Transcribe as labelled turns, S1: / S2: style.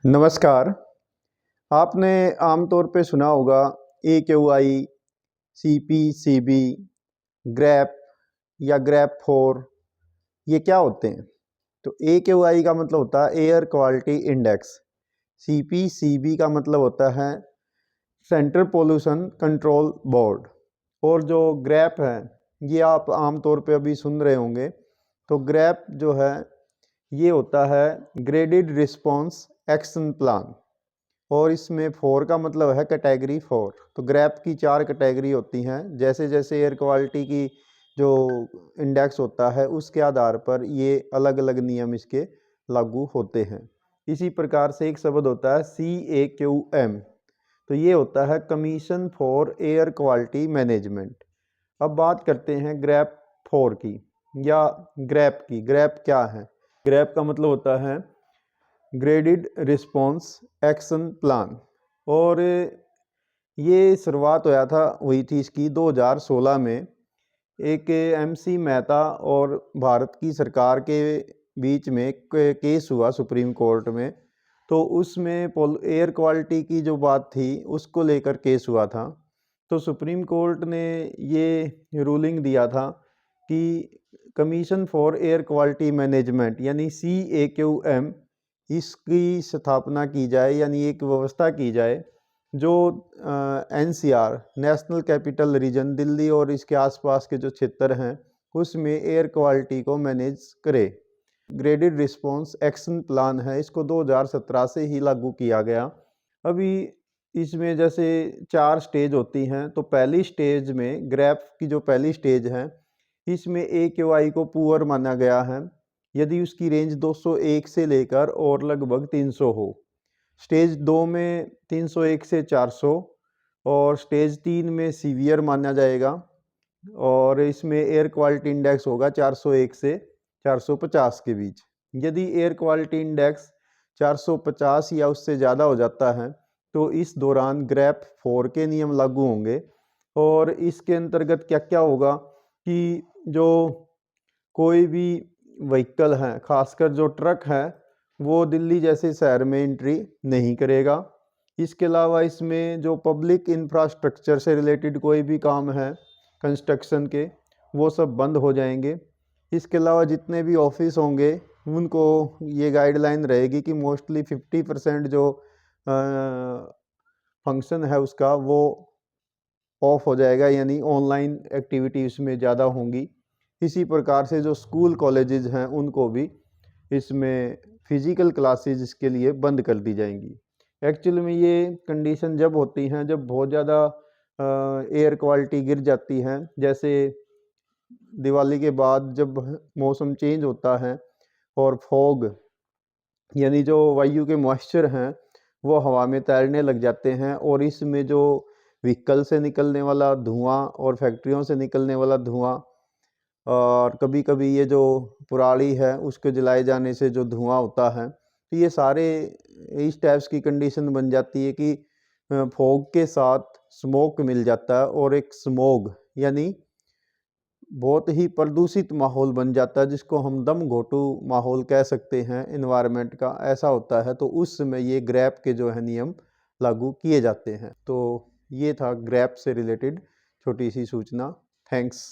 S1: नमस्कार। आपने आमतौर पे सुना होगा AQI, CPCB, ग्रैप या ग्रैप 4 ये क्या होते हैं? तो AQI का मतलब होता है एयर क्वालिटी इंडेक्स, CPCB का मतलब होता है सेंट्रल पोल्यूशन कंट्रोल बोर्ड और जो ग्रैप है ये आप आमतौर पे अभी सुन रहे होंगे। तो ग्रैप जो है ये होता है ग्रेडेड रिस्पॉन्स एक्शन प्लान और इसमें 4 का मतलब है कैटेगरी 4। तो ग्रैप की 4 कैटेगरी होती हैं। जैसे जैसे एयर क्वालिटी की जो इंडेक्स होता है उसके आधार पर ये अलग अलग नियम इसके लागू होते हैं। इसी प्रकार से एक शब्द होता है CAQM, तो ये होता है commission for air quality management. अब बात करते हैं ग्रैप 4 की या ग्रैप की। ग्रैप क्या है? ग्रैप का मतलब होता है ग्रेडेड रिस्पॉन्स एक्शन प्लान और ये शुरुआत हुई थी इसकी 2016 में। एक MC मेहता और भारत की सरकार के बीच में एक केस हुआ सुप्रीम कोर्ट में। तो उसमें एयर क्वालिटी की जो बात थी उसको लेकर केस हुआ था। तो सुप्रीम कोर्ट ने ये रूलिंग दिया था कि commission for air quality management यानी CAQM इसकी स्थापना की जाए, यानी एक व्यवस्था की जाए जो NCR national capital region Delhi और इसके आसपास के जो क्षेत्र हैं उसमें एयर क्वालिटी को मैनेज करे। ग्रेडेड रिस्पॉन्स एक्शन प्लान है, इसको 2017 से ही लागू किया गया। अभी इसमें जैसे 4 स्टेज होती हैं। तो पहली स्टेज में ग्रैप की जो पहली स्टेज है इसमें AQI को पुअर माना गया है यदि उसकी रेंज 201 से लेकर और लगभग 300 हो। स्टेज 2 में 301 से 400 और स्टेज 3 में सीवियर माना जाएगा और इसमें एयर क्वालिटी इंडेक्स होगा 401 से 450 के बीच। यदि एयर क्वालिटी इंडेक्स 450 या उससे ज़्यादा हो जाता है तो इस दौरान ग्रैप 4 के नियम लागू होंगे। और इसके अंतर्गत क्या क्या होगा कि जो कोई भी व्हीकल है, खासकर जो ट्रक है, वो दिल्ली जैसे शहर में एंट्री नहीं करेगा। इसके अलावा इसमें जो पब्लिक इंफ्रास्ट्रक्चर से रिलेटेड कोई भी काम है कंस्ट्रक्शन के, वो सब बंद हो जाएंगे। इसके अलावा जितने भी ऑफिस होंगे उनको ये गाइडलाइन रहेगी कि मोस्टली 50% जो फंक्शन है उसका वो ऑफ हो जाएगा, यानी ऑनलाइन एक्टिविटी इसमें ज़्यादा होंगी। इसी प्रकार से जो स्कूल कॉलेजेस हैं उनको भी इसमें फिजिकल क्लासेस इसके लिए बंद कर दी जाएंगी। एक्चुअली में ये कंडीशन जब होती हैं जब बहुत ज़्यादा एयर क्वालिटी गिर जाती है। जैसे दिवाली के बाद जब मौसम चेंज होता है और फॉग यानी जो वायु के मॉइस्चर हैं वो हवा में तैरने लग जाते हैं और इसमें जो व्हीकल से निकलने वाला धुआं और फैक्ट्रियों से निकलने वाला धुआं और कभी कभी ये जो पराली है उसके जलाए जाने से जो धुआं होता है, तो ये सारे इस टाइप्स की कंडीशन बन जाती है कि फॉग के साथ स्मोक मिल जाता है और एक स्मोग यानी बहुत ही प्रदूषित माहौल बन जाता है जिसको हम दम घोटू माहौल कह सकते हैं एनवायरनमेंट का। ऐसा होता है तो उस समय ये ग्रैप के जो है नियम लागू किए जाते हैं। तो ये था ग्रैप से रिलेटेड छोटी सी सूचना। थैंक्स।